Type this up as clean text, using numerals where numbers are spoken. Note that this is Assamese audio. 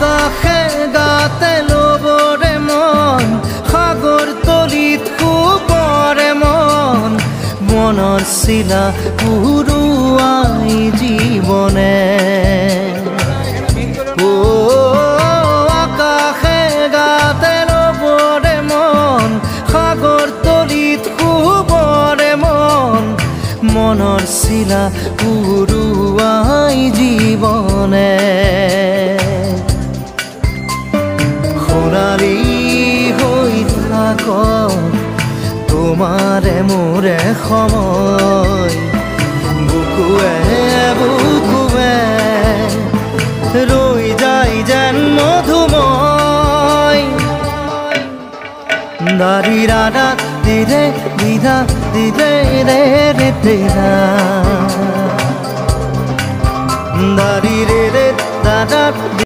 আকাশে গাতে ল'বৰে মন সাগৰ তলিত শুবৰে মন মনৰ চিলা উৰুৱাই জীৱনে আকাশে গাতে ল'বৰে মন সাগৰ তলিত শুবৰে মন মনৰ চিলা উৰুৱাই জীৱনে সোণালী হৈ থাকক তোমাৰে মোৰে সময় বুকুৱে বুকুৱে ৰৈ যায় যেন মধুময় দাৰি ৰাধা দিৰে দিধা দিৰে ৰে ৰে তেৰা দাৰি ৰে ৰে দাদা